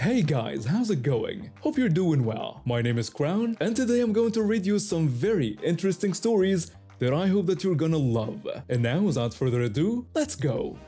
Hey guys, how's it going? Hope you're doing well. My name is Crown, and today I'm going to read you some very interesting stories that I hope that you're gonna love. And now, without further ado, let's go!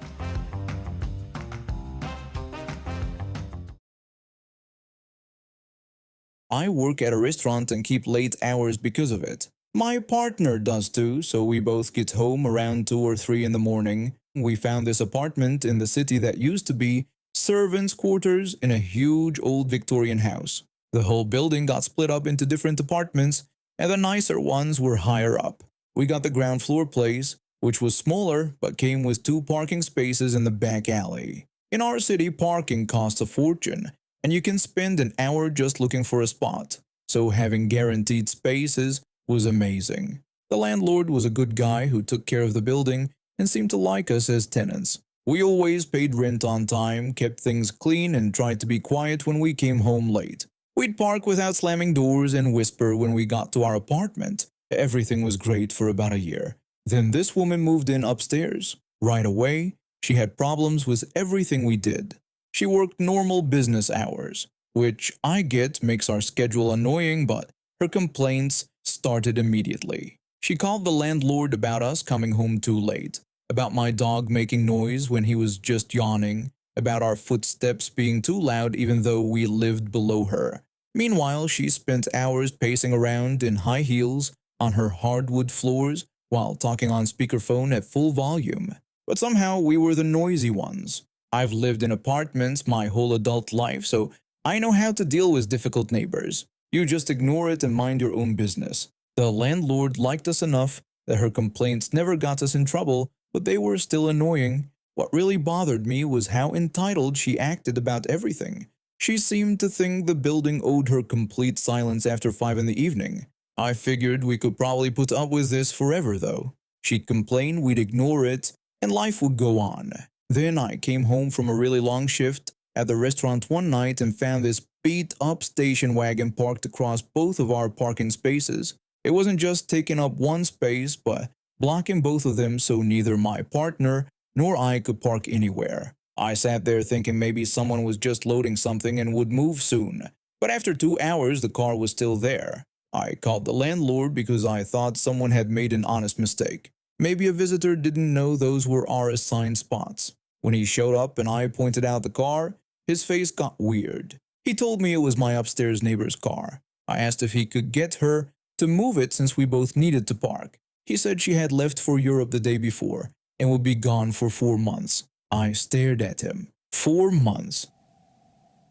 I work at a restaurant and keep late hours because of it. My partner does too, so we both get home around 2 or 3 in the morning. We found this apartment in the city that used to be servants' quarters in a huge old Victorian house. The whole building got split up into different apartments, and the nicer ones were higher up. We got the ground floor place, which was smaller but came with 2 parking spaces in the back alley. In our city, parking costs a fortune, and you can spend an hour just looking for a spot, so having guaranteed spaces was amazing. The landlord was a good guy who took care of the building and seemed to like us as tenants. We always paid rent on time, kept things clean, and tried to be quiet when we came home late. We'd park without slamming doors and whisper when we got to our apartment. Everything was great for about a year. Then this woman moved in upstairs. Right away, she had problems with everything we did. She worked normal business hours, which I get makes our schedule annoying, but her complaints started immediately. She called the landlord about us coming home too late, about my dog making noise when he was just yawning, about our footsteps being too loud even though we lived below her. Meanwhile, she spent hours pacing around in high heels on her hardwood floors while talking on speakerphone at full volume. But somehow we were the noisy ones. I've lived in apartments my whole adult life, so I know how to deal with difficult neighbors. You just ignore it and mind your own business. The landlord liked us enough that her complaints never got us in trouble, but they were still annoying. What really bothered me was how entitled she acted about everything. She seemed to think the building owed her complete silence after 5 in the evening. I figured we could probably put up with this forever though. She'd complain, we'd ignore it, and life would go on. Then I came home from a really long shift at the restaurant one night and found this beat-up station wagon parked across both of our parking spaces. It wasn't just taking up one space, but blocking both of them so neither my partner nor I could park anywhere. I sat there thinking maybe someone was just loading something and would move soon. But after 2 hours, the car was still there. I called the landlord because I thought someone had made an honest mistake. Maybe a visitor didn't know those were our assigned spots. When he showed up and I pointed out the car, his face got weird. He told me it was my upstairs neighbor's car. I asked if he could get her to move it since we both needed to park. He said she had left for Europe the day before and would be gone for 4 months. I stared at him. 4 months.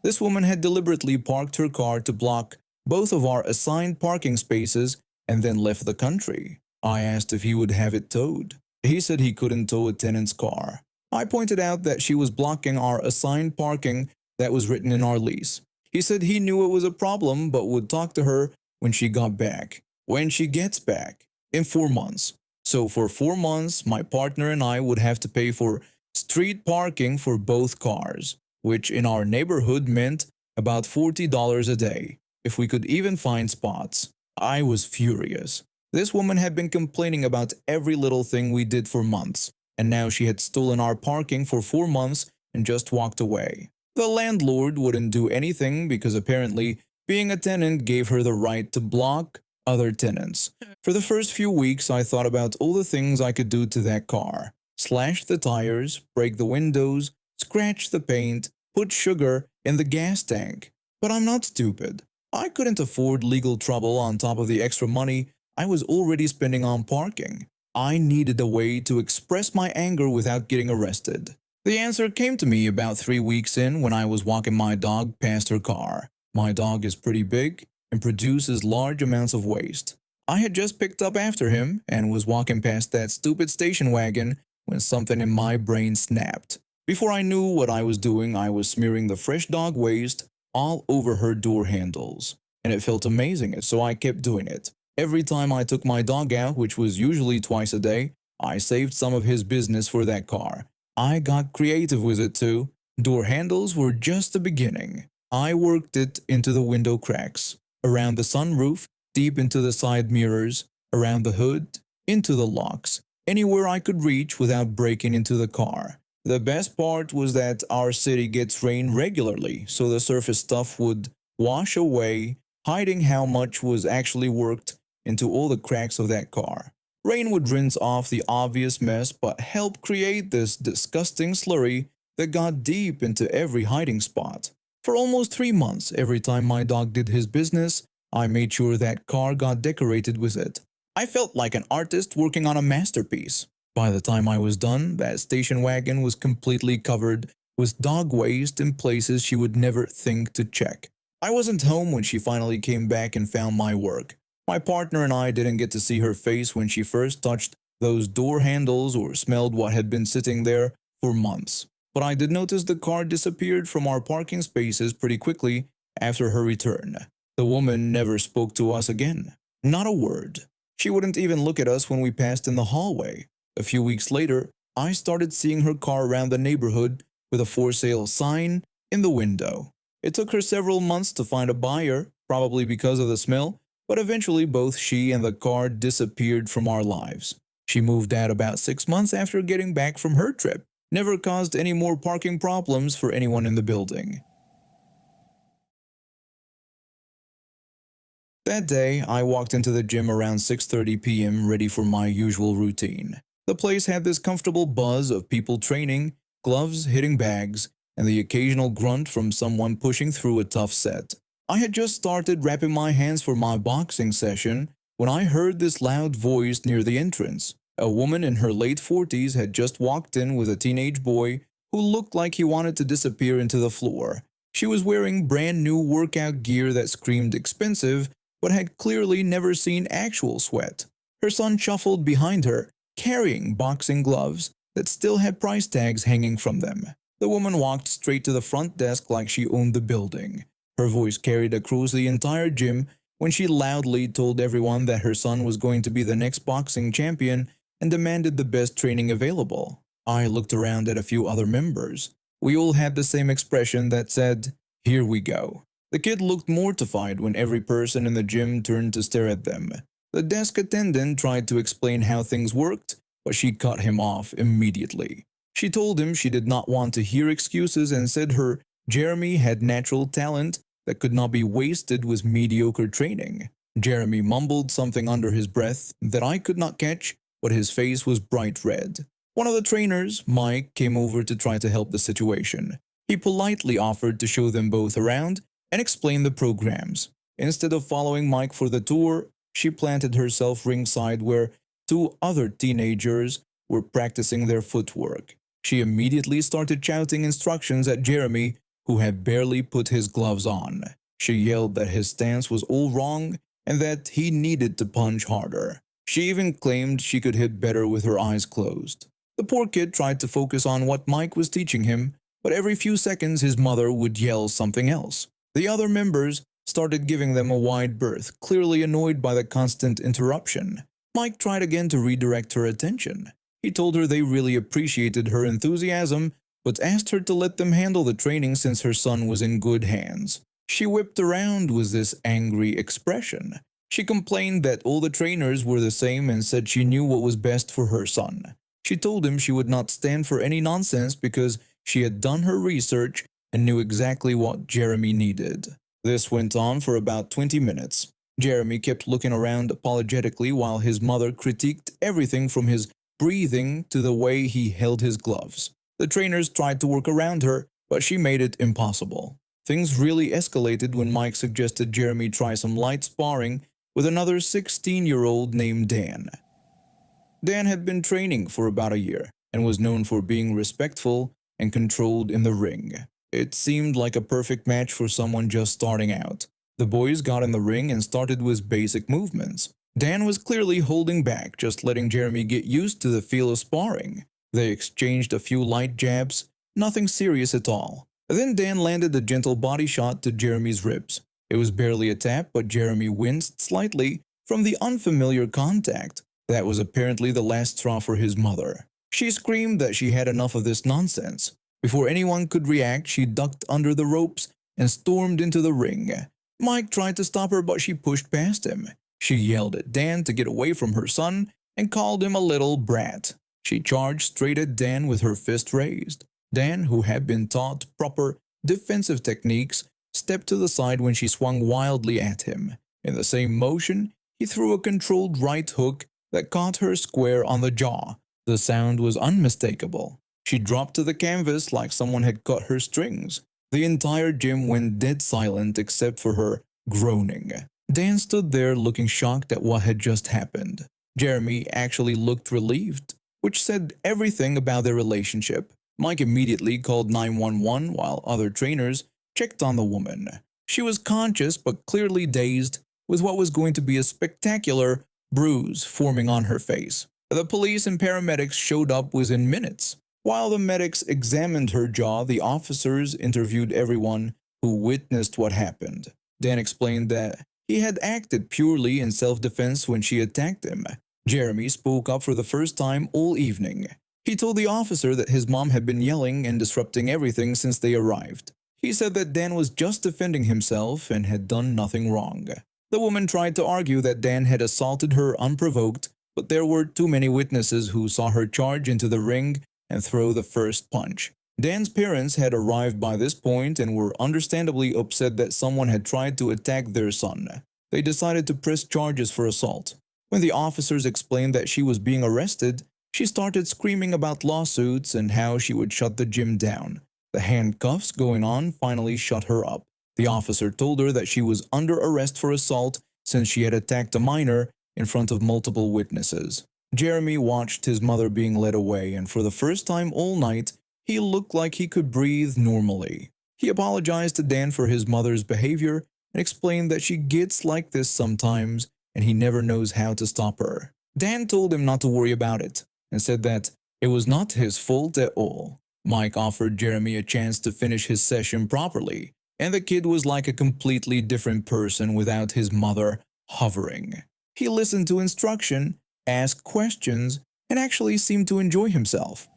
This woman had deliberately parked her car to block both of our assigned parking spaces and then left the country. I asked if he would have it towed. He said he couldn't tow a tenant's car. I pointed out that she was blocking our assigned parking that was written in our lease. He said he knew it was a problem but would talk to her when she got back. When she gets back? In 4 months. So for 4 months, my partner and I would have to pay for street parking for both cars, which in our neighborhood meant about $40 a day, if we could even find spots. I was furious. This woman had been complaining about every little thing we did for months, and now she had stolen our parking for 4 months and just walked away. The landlord wouldn't do anything because apparently being a tenant gave her the right to block other tenants. For the first few weeks, I thought about all the things I could do to that car. Slash the tires, break the windows, scratch the paint, put sugar in the gas tank. But I'm not stupid. I couldn't afford legal trouble on top of the extra money I was already spending on parking. I needed a way to express my anger without getting arrested. The answer came to me about 3 weeks in when I was walking my dog past her car. My dog is pretty big and produces large amounts of waste. I had just picked up after him and was walking past that stupid station wagon when something in my brain snapped. Before I knew what I was doing, I was smearing the fresh dog waste all over her door handles. And it felt amazing, so I kept doing it. Every time I took my dog out, which was usually twice a day, I saved some of his business for that car. I got creative with it too. Door handles were just the beginning. I worked it into the window cracks, around the sunroof, deep into the side mirrors, around the hood, into the locks, anywhere I could reach without breaking into the car. The best part was that our city gets rain regularly, so the surface stuff would wash away, hiding how much was actually worked into all the cracks of that car. Rain would rinse off the obvious mess but help create this disgusting slurry that got deep into every hiding spot. For almost 3 months, every time my dog did his business, I made sure that car got decorated with it. I felt like an artist working on a masterpiece. By the time I was done, that station wagon was completely covered with dog waste in places she would never think to check. I wasn't home when she finally came back and found my work. My partner and I didn't get to see her face when she first touched those door handles or smelled what had been sitting there for months. But I did notice the car disappeared from our parking spaces pretty quickly after her return. The woman never spoke to us again. Not a word. She wouldn't even look at us when we passed in the hallway. A few weeks later, I started seeing her car around the neighborhood with a for sale sign in the window. It took her several months to find a buyer, probably because of the smell, but eventually both she and the car disappeared from our lives. She moved out about 6 months after getting back from her trip. Never caused any more parking problems for anyone in the building. That day, I walked into the gym around 6:30 p.m. ready for my usual routine. The place had this comfortable buzz of people training, gloves hitting bags, and the occasional grunt from someone pushing through a tough set. I had just started wrapping my hands for my boxing session when I heard this loud voice near the entrance. A woman in her late 40s had just walked in with a teenage boy who looked like he wanted to disappear into the floor. She was wearing brand new workout gear that screamed expensive, but had clearly never seen actual sweat. Her son shuffled behind her, carrying boxing gloves that still had price tags hanging from them. The woman walked straight to the front desk like she owned the building. Her voice carried across the entire gym when she loudly told everyone that her son was going to be the next boxing champion and demanded the best training available. I looked around at a few other members. We all had the same expression that said, "Here we go." The kid looked mortified when every person in the gym turned to stare at them. The desk attendant tried to explain how things worked, but she cut him off immediately. She told him she did not want to hear excuses and said her Jeremy had natural talent that could not be wasted with mediocre training. Jeremy mumbled something under his breath that I could not catch, but his face was bright red. One of the trainers, Mike, came over to try to help the situation. He politely offered to show them both around and explain the programs. Instead of following Mike for the tour, she planted herself ringside where 2 other teenagers were practicing their footwork. She immediately started shouting instructions at Jeremy, who had barely put his gloves on. She yelled that his stance was all wrong and that he needed to punch harder. She even claimed she could hit better with her eyes closed. The poor kid tried to focus on what Mike was teaching him, but every few seconds his mother would yell something else. The other members started giving them a wide berth, clearly annoyed by the constant interruption. Mike tried again to redirect her attention. He told her they really appreciated her enthusiasm, but asked her to let them handle the training since her son was in good hands. She whipped around with this angry expression. She complained that all the trainers were the same and said she knew what was best for her son. She told him she would not stand for any nonsense because she had done her research and knew exactly what Jeremy needed. This went on for about 20 minutes. Jeremy kept looking around apologetically while his mother critiqued everything from his breathing to the way he held his gloves. The trainers tried to work around her, but she made it impossible. Things really escalated when Mike suggested Jeremy try some light sparring with another 16-year-old named Dan. Dan had been training for about a year and was known for being respectful and controlled in the ring. It seemed like a perfect match for someone just starting out. The boys got in the ring and started with basic movements. Dan was clearly holding back, just letting Jeremy get used to the feel of sparring. They exchanged a few light jabs, nothing serious at all. Then Dan landed a gentle body shot to Jeremy's ribs. It was barely a tap, but Jeremy winced slightly from the unfamiliar contact. That was apparently the last straw for his mother. She screamed that she had enough of this nonsense. Before anyone could react, she ducked under the ropes and stormed into the ring. Mike tried to stop her, but she pushed past him. She yelled at Dan to get away from her son and called him a little brat. She charged straight at Dan with her fist raised. Dan, who had been taught proper defensive techniques, stepped to the side when she swung wildly at him. In the same motion, he threw a controlled right hook that caught her square on the jaw. The sound was unmistakable. She dropped to the canvas like someone had cut her strings. The entire gym went dead silent except for her groaning. Dan stood there looking shocked at what had just happened. Jeremy actually looked relieved, which said everything about their relationship. Mike immediately called 911 while other trainers checked on the woman. She was conscious but clearly dazed, with what was going to be a spectacular bruise forming on her face. The police and paramedics showed up within minutes. While the medics examined her jaw, the officers interviewed everyone who witnessed what happened. Dan explained that he had acted purely in self-defense when she attacked him. Jeremy spoke up for the first time all evening. He told the officer that his mom had been yelling and disrupting everything since they arrived. He said that Dan was just defending himself and had done nothing wrong. The woman tried to argue that Dan had assaulted her unprovoked, but there were too many witnesses who saw her charge into the ring and throw the first punch. Dan's parents had arrived by this point and were understandably upset that someone had tried to attack their son. They decided to press charges for assault. When the officers explained that she was being arrested, she started screaming about lawsuits and how she would shut the gym down. The handcuffs going on finally shut her up. The officer told her that she was under arrest for assault since she had attacked a minor in front of multiple witnesses. Jeremy watched his mother being led away, and for the first time all night, he looked like he could breathe normally. He apologized to Dan for his mother's behavior and explained that she gets like this sometimes and he never knows how to stop her. Dan told him not to worry about it and said that it was not his fault at all. Mike offered Jeremy a chance to finish his session properly, and the kid was like a completely different person without his mother hovering. He listened to instruction, asked questions, and actually seemed to enjoy himself.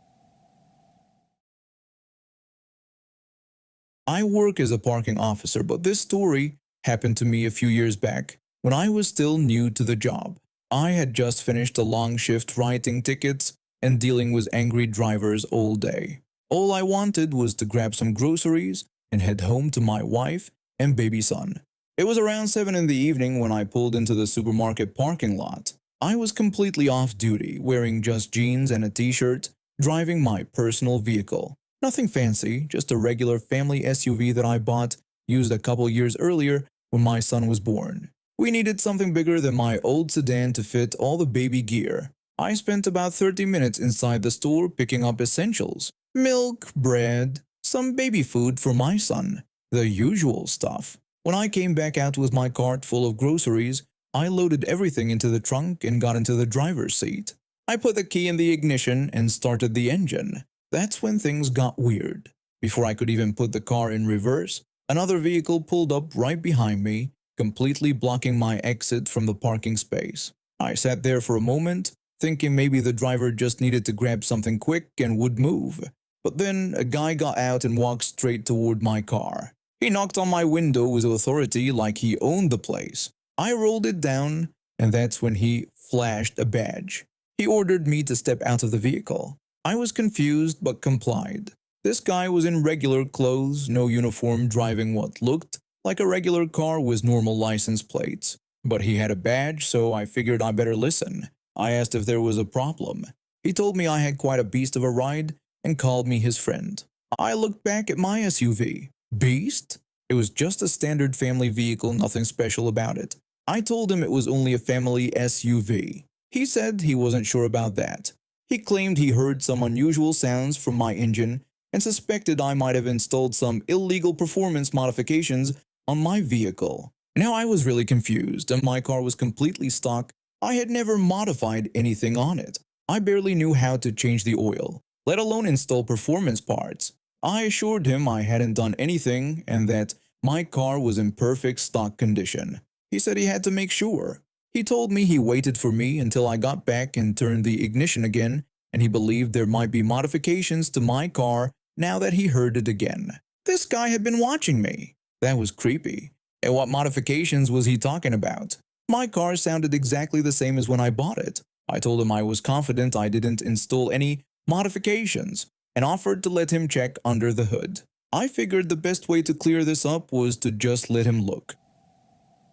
I work as a parking officer, but this story happened to me a few years back when I was still new to the job. I had just finished a long shift writing tickets and dealing with angry drivers all day. All I wanted was to grab some groceries and head home to my wife and baby son. It was around 7 in the evening when I pulled into the supermarket parking lot. I was completely off duty, wearing just jeans and a t-shirt, driving my personal vehicle. Nothing fancy, just a regular family SUV that I bought used a couple years earlier when my son was born. We needed something bigger than my old sedan to fit all the baby gear. I spent about 30 minutes inside the store picking up essentials. Milk, bread, some baby food for my son. The usual stuff. When I came back out with my cart full of groceries, I loaded everything into the trunk and got into the driver's seat. I put the key in the ignition and started the engine. That's when things got weird. Before I could even put the car in reverse, another vehicle pulled up right behind me, completely blocking my exit from the parking space. I sat there for a moment, thinking maybe the driver just needed to grab something quick and would move. But then a guy got out and walked straight toward my car. He knocked on my window with authority like he owned the place. I rolled it down, and that's when he flashed a badge. He ordered me to step out of the vehicle. I was confused but complied. This guy was in regular clothes, no uniform, driving what looked like a regular car with normal license plates. But he had a badge, so I figured I better listen. I asked if there was a problem. He told me I had quite a beast of a ride and called me his friend. I looked back at my SUV. Beast? It was just a standard family vehicle, nothing special about it. I told him it was only a family SUV. He said he wasn't sure about that. He claimed he heard some unusual sounds from my engine and suspected I might have installed some illegal performance modifications on my vehicle. Now I was really confused, and my car was completely stock. I had never modified anything on it. I barely knew how to change the oil, let alone install performance parts. I assured him I hadn't done anything and that my car was in perfect stock condition. He said he had to make sure. He told me he waited for me until I got back and turned the ignition again, and he believed there might be modifications to my car now that he heard it again. This guy had been watching me. That was creepy. And what modifications was he talking about? My car sounded exactly the same as when I bought it. I told him I was confident I didn't install any modifications and offered to let him check under the hood. I figured the best way to clear this up was to just let him look.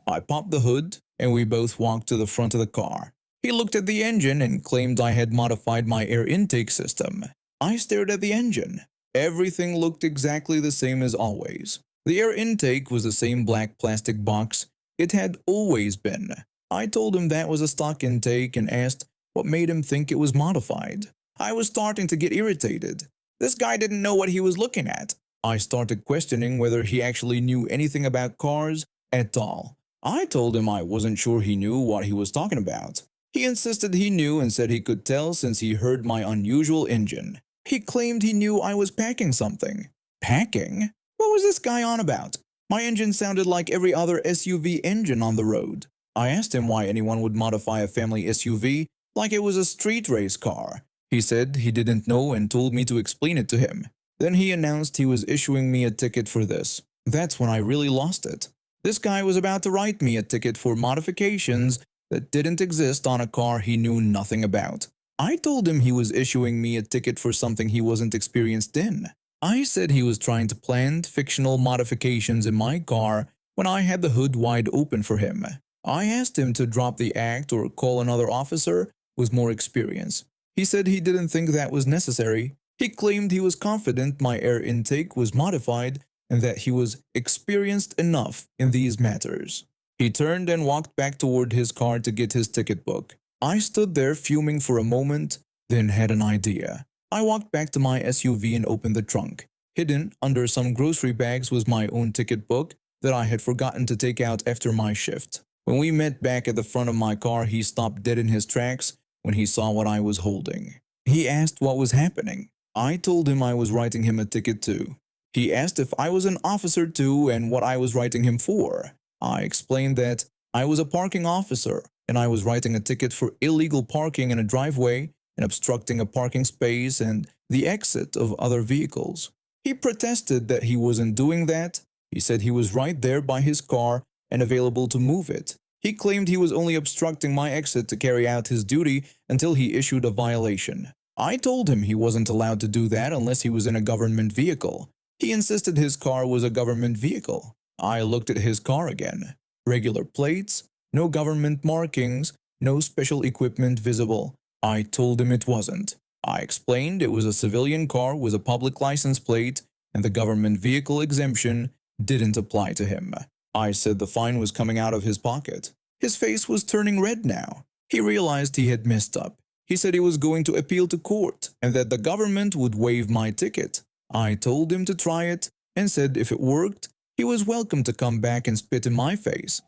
I popped the hood and we both walked to the front of the car. He looked at the engine and claimed I had modified my air intake system. I stared at the engine. Everything looked exactly the same as always. The air intake was the same black plastic box it had always been. I told him that was a stock intake and asked what made him think it was modified. I was starting to get irritated. This guy didn't know what he was looking at. I started questioning whether he actually knew anything about cars at all. I told him I wasn't sure he knew what he was talking about. He insisted he knew and said he could tell since he heard my unusual engine. He claimed he knew I was packing something. Packing? What was this guy on about? My engine sounded like every other SUV engine on the road. I asked him why anyone would modify a family SUV like it was a street race car. He said he didn't know and told me to explain it to him. Then he announced he was issuing me a ticket for this. That's when I really lost it. This guy was about to write me a ticket for modifications that didn't exist on a car he knew nothing about. I told him he was issuing me a ticket for something he wasn't experienced in. I said he was trying to plant fictional modifications in my car when I had the hood wide open for him. I asked him to drop the act or call another officer with more experience. He said he didn't think that was necessary. He claimed he was confident my air intake was modified and that he was experienced enough in these matters. He turned and walked back toward his car to get his ticket book. I stood there fuming for a moment, then had an idea. I walked back to my SUV and opened the trunk. Hidden under some grocery bags was my own ticket book that I had forgotten to take out after my shift. When we met back at the front of my car, he stopped dead in his tracks when he saw what I was holding. He asked what was happening. I told him I was writing him a ticket too. He asked if I was an officer too and what I was writing him for. I explained that I was a parking officer and I was writing a ticket for illegal parking in a driveway and obstructing a parking space and the exit of other vehicles. He protested that he wasn't doing that. He said he was right there by his car and available to move it. He claimed he was only obstructing my exit to carry out his duty until he issued a violation. I told him he wasn't allowed to do that unless he was in a government vehicle. He insisted his car was a government vehicle. I looked at his car again. Regular plates, no government markings, no special equipment visible. I told him it wasn't. I explained it was a civilian car with a public license plate and the government vehicle exemption didn't apply to him. I said the fine was coming out of his pocket. His face was turning red now. He realized he had messed up. He said he was going to appeal to court and that the government would waive my ticket. I told him to try it and said if it worked, he was welcome to come back and spit in my face.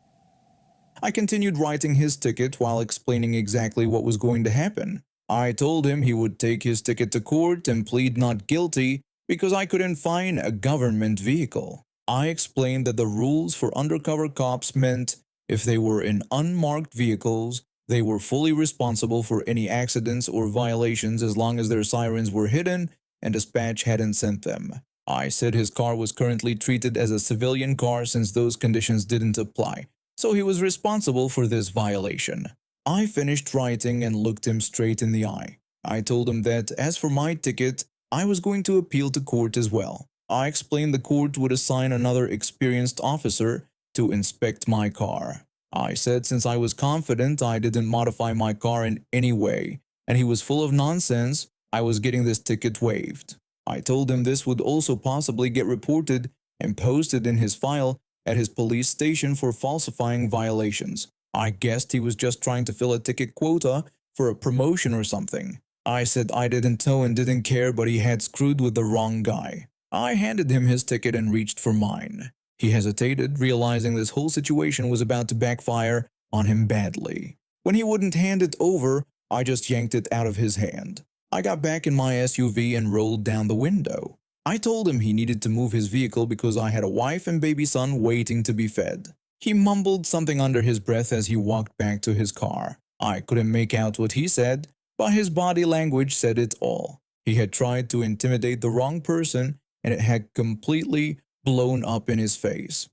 I continued writing his ticket while explaining exactly what was going to happen. I told him he would take his ticket to court and plead not guilty because I couldn't find a government vehicle. I explained that the rules for undercover cops meant if they were in unmarked vehicles, they were fully responsible for any accidents or violations as long as their sirens were hidden and dispatch hadn't sent them. I said his car was currently treated as a civilian car since those conditions didn't apply, so he was responsible for this violation. I finished writing and looked him straight in the eye. I told him that as for my ticket, I was going to appeal to court as well. I explained the court would assign another experienced officer to inspect my car. I said since I was confident I didn't modify my car in any way, and he was full of nonsense, I was getting this ticket waived. I told him this would also possibly get reported and posted in his file at his police station for falsifying violations. I guessed he was just trying to fill a ticket quota for a promotion or something. I said I didn't know and didn't care, but he had screwed with the wrong guy. I handed him his ticket and reached for mine. He hesitated, realizing this whole situation was about to backfire on him badly. When he wouldn't hand it over, I just yanked it out of his hand. I got back in my SUV and rolled down the window. I told him he needed to move his vehicle because I had a wife and baby son waiting to be fed. He mumbled something under his breath as he walked back to his car. I couldn't make out what he said, but his body language said it all. He had tried to intimidate the wrong person and it had completely blown up in his face.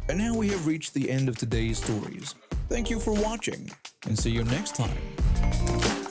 And now we have reached the end of today's stories. Thank you for watching, and see you next time.